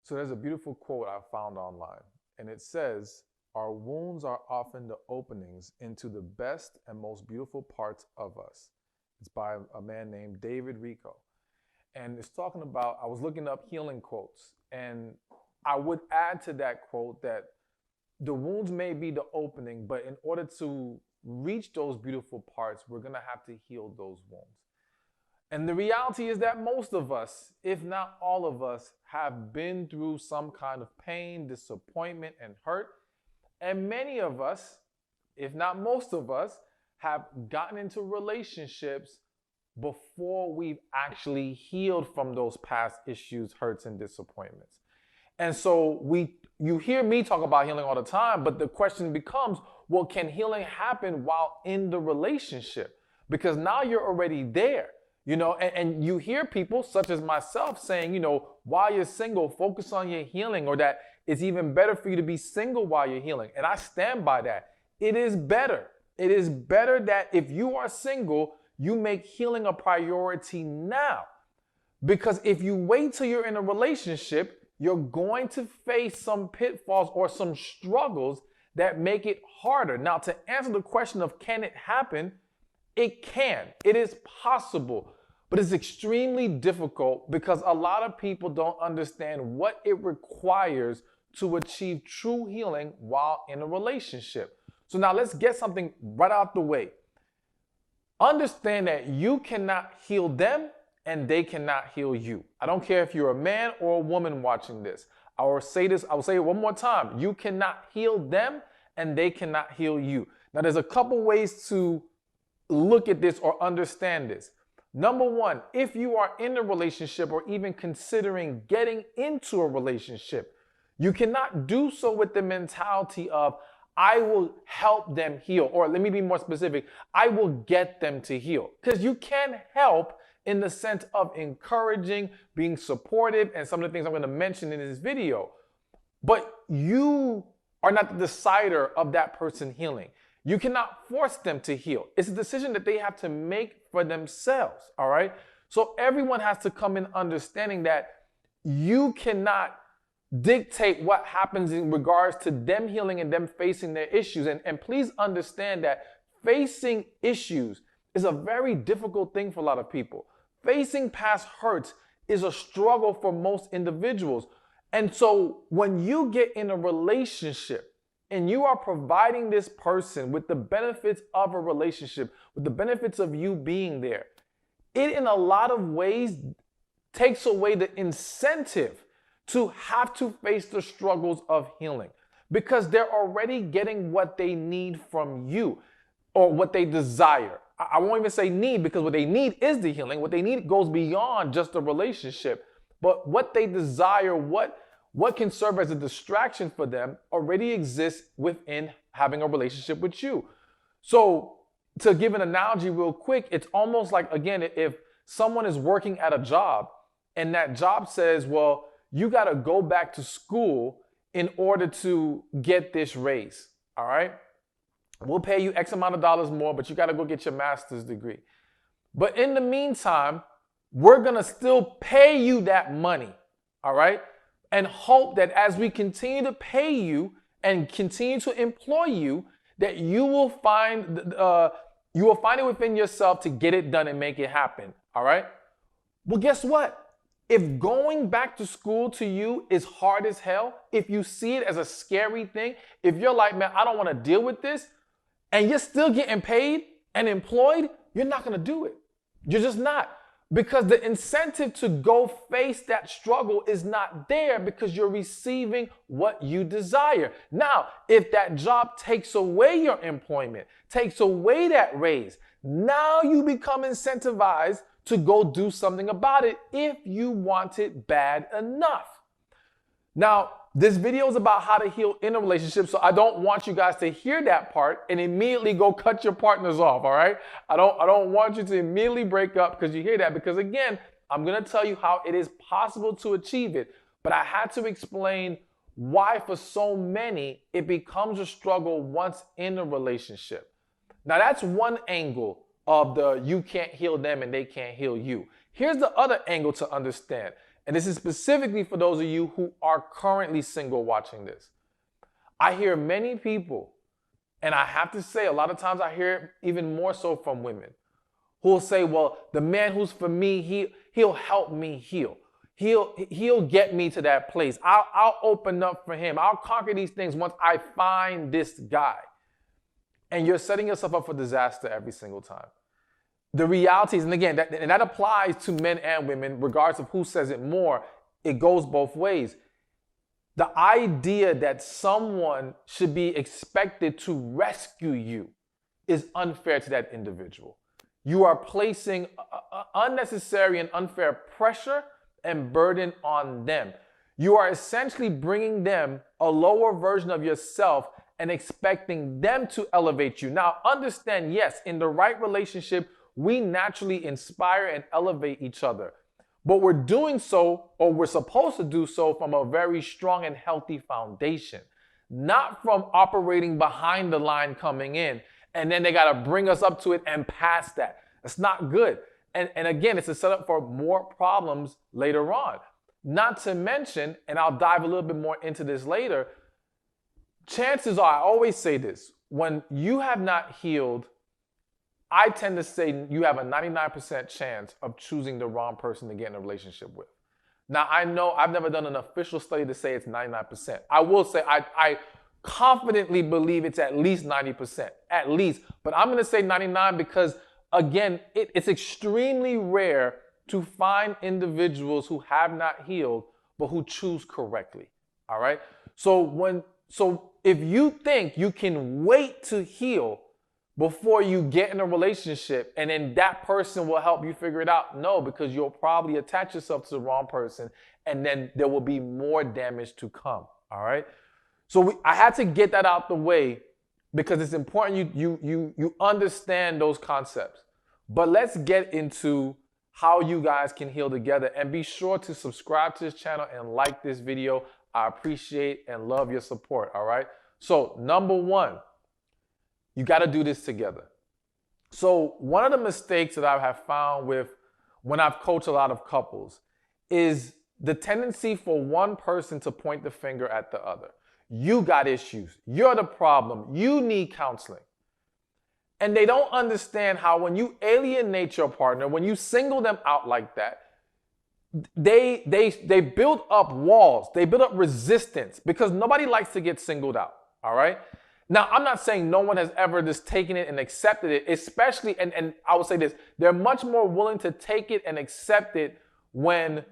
So there's a beautiful quote I found online, and it says, "Our wounds are often the openings into the best and most beautiful parts of us." It's by a man named David Rico. And it's talking about, I was looking up healing quotes, and I would add to that quote that the wounds may be the opening, but in order to reach those beautiful parts, we're going to have to heal those wounds. And the reality is that most of us, if not all of us, have been through some kind of pain, disappointment, and hurt. And many of us, if not most of us, have gotten into relationships before we've actually healed from those past issues, hurts, and disappointments. And so you hear me talk about healing all the time, but the question becomes, well, can healing happen while in the relationship? Because now you're already there. And you hear people such as myself saying, while you're single, focus on your healing, or that it's even better for you to be single while you're healing. And I stand by that. It is better. It is better that if you are single, you make healing a priority now. Because if you wait till you're in a relationship, you're going to face some pitfalls or some struggles that make it harder. Now, to answer the question of can it happen, it can. It is possible. But it's extremely difficult because a lot of people don't understand what it requires to achieve true healing while in a relationship. So now let's get something right out the way. Understand that you cannot heal them and they cannot heal you. I don't care if you're a man or a woman watching this. I will say it one more time. You cannot heal them and they cannot heal you. Now there's a couple ways to look at this or understand this. Number one, if you are in a relationship or even considering getting into a relationship, you cannot do so with the mentality of, I will help them heal. Or let me be more specific, I will get them to heal. Because you can help in the sense of encouraging, being supportive, and some of the things I'm going to mention in this video. But you are not the decider of that person healing. You cannot force them to heal. It's a decision that they have to make for themselves, all right? So everyone has to come in understanding that you cannot dictate what happens in regards to them healing and them facing their issues. And please understand that facing issues is a very difficult thing for a lot of people. Facing past hurts is a struggle for most individuals. And so when you get in a relationship and you are providing this person with the benefits of a relationship, with the benefits of you being there, it in a lot of ways takes away the incentive to have to face the struggles of healing because they're already getting what they need from you or what they desire. I won't even say need because what they need is the healing. What they need goes beyond just a relationship. But what they desire, what can serve as a distraction for them already exists within having a relationship with you. So to give an analogy real quick, it's almost like, again, if someone is working at a job and that job says, well, you got to go back to school in order to get this raise, all right? We'll pay you X amount of dollars more, but you got to go get your master's degree. But in the meantime, we're going to still pay you that money, all right? And hope that as we continue to pay you and continue to employ you, that you will find it within yourself to get it done and make it happen, all right? Well, guess what? If going back to school to you is hard as hell, if you see it as a scary thing, if you're like, man, I don't want to deal with this, and you're still getting paid and employed, you're not going to do it. You're just not. Because the incentive to go face that struggle is not there because you're receiving what you desire. Now, if that job takes away your employment, takes away that raise, now you become incentivized to go do something about it if you want it bad enough. Now, this video is about how to heal in a relationship, so I don't want you guys to hear that part and immediately go cut your partners off, all right? I don't want you to immediately break up because you hear that, because again, I'm going to tell you how it is possible to achieve it, but I had to explain why for so many it becomes a struggle once in a relationship. Now, that's one angle of the you can't heal them and they can't heal you. Here's the other angle to understand. and this is specifically for those of you who are currently single watching this. I hear many people, and I have to say a lot of times I hear it even more so from women, who will say, well, the man who's for me, he'll help me heal. He'll get me to that place. I'll open up for him. I'll conquer these things once I find this guy. And you're setting yourself up for disaster every single time. The reality is, and again, that applies to men and women, regardless of who says it more, it goes both ways. The idea that someone should be expected to rescue you is unfair to that individual. You are placing unnecessary and unfair pressure and burden on them. You are essentially bringing them a lower version of yourself and expecting them to elevate you. Now, understand, yes, in the right relationship, we naturally inspire and elevate each other. But we're doing so, or we're supposed to do so, from a very strong and healthy foundation, not from operating behind the line coming in, and then they got to bring us up to it and past that. It's not good. And again, it's a setup for more problems later on. Not to mention, and I'll dive a little bit more into this later, chances are, I always say this, when you have not healed, I tend to say you have a 99% chance of choosing the wrong person to get in a relationship with. Now, I know I've never done an official study to say it's 99%. I will say I confidently believe it's at least 90%, at least. But I'm going to say 99 because, again, it's extremely rare to find individuals who have not healed, but who choose correctly. All right? So if you think you can wait to heal before you get in a relationship and then that person will help you figure it out, no, because you'll probably attach yourself to the wrong person and then there will be more damage to come. All right? So I had to get that out the way because it's important you understand those concepts. But let's get into how you guys can heal together, and be sure to subscribe to this channel and like this video. I appreciate and love your support, all right? So number one, you got to do this together. So one of the mistakes that I have found when I've coached a lot of couples is the tendency for one person to point the finger at the other. You got issues. You're the problem. You need counseling. And they don't understand how when you alienate your partner, when you single them out like that, they build up walls. They build up resistance because nobody likes to get singled out. All right. Now, I'm not saying no one has ever just taken it and accepted it, especially, and I would say this, they're much more willing to take it and accept it when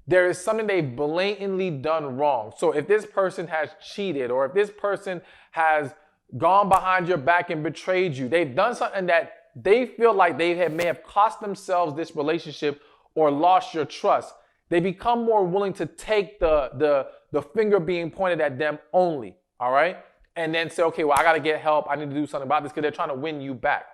there is something they've blatantly done wrong. So if this person has cheated, or if this person has gone behind your back and betrayed you, they've done something that they feel like may have cost themselves this relationship or lost your trust, they become more willing to take the finger being pointed at them only, all right? And then say, okay, well, I got to get help. I need to do something about this because they're trying to win you back.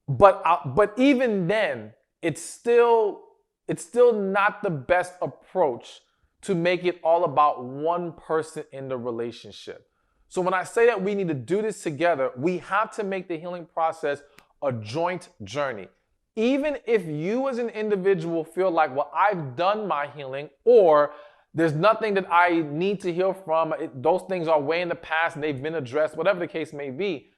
But even then, it's still not the best approach to make it all about one person in the relationship. So when I say that we need to do this together, we have to make the healing process a joint journey. Even if you as an individual feel like, well, I've done my healing, or there's nothing that I need to heal from, those things are way in the past and they've been addressed, whatever the case may be.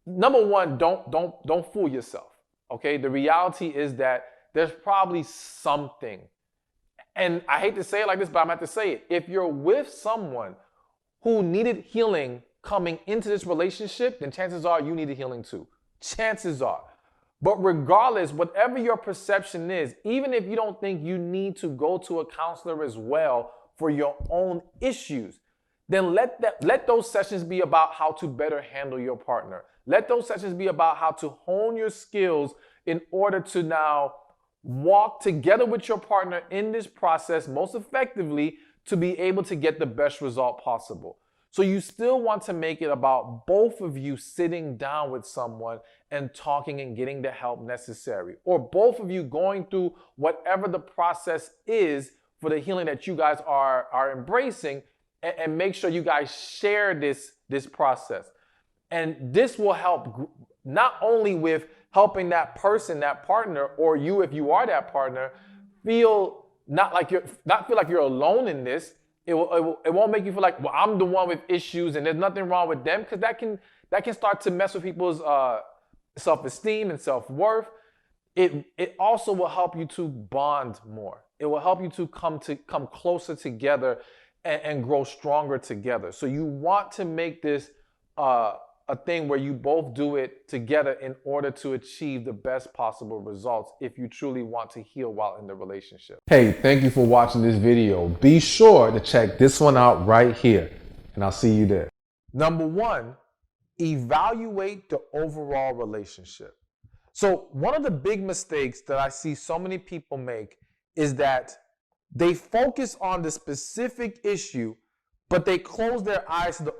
Number one, don't fool yourself. Okay? The reality is that there's probably something. And I hate to say it like this, but I'm going to have to say it. If you're with someone who needed healing coming into this relationship, then chances are you needed healing too. Chances are. But regardless, whatever your perception is, even if you don't think you need to go to a counselor as well for your own issues, then let those sessions be about how to better handle your partner. Let those sessions be about how to hone your skills in order to now walk together with your partner in this process most effectively to be able to get the best result possible. So you still want to make it about both of you sitting down with someone and talking and getting the help necessary, or both of you going through whatever the process is for the healing that you guys are embracing, and make sure you guys share this process. And this will help not only with helping that person, that partner, or you if you are that partner, feel not feel like you're alone in this. It won't make you feel like, well, I'm the one with issues and there's nothing wrong with them, because that can start to mess with people's self-esteem and self-worth. It also will help you to bond more. It will help you to come closer together and grow stronger together. So you want to make this a thing where you both do it together in order to achieve the best possible results if you truly want to heal while in the relationship. Hey, thank you for watching this video. Be sure to check this one out right here, and I'll see you there. Number one, evaluate the overall relationship. So one of the big mistakes that I see so many people make is that they focus on the specific issue, but they close their eyes to the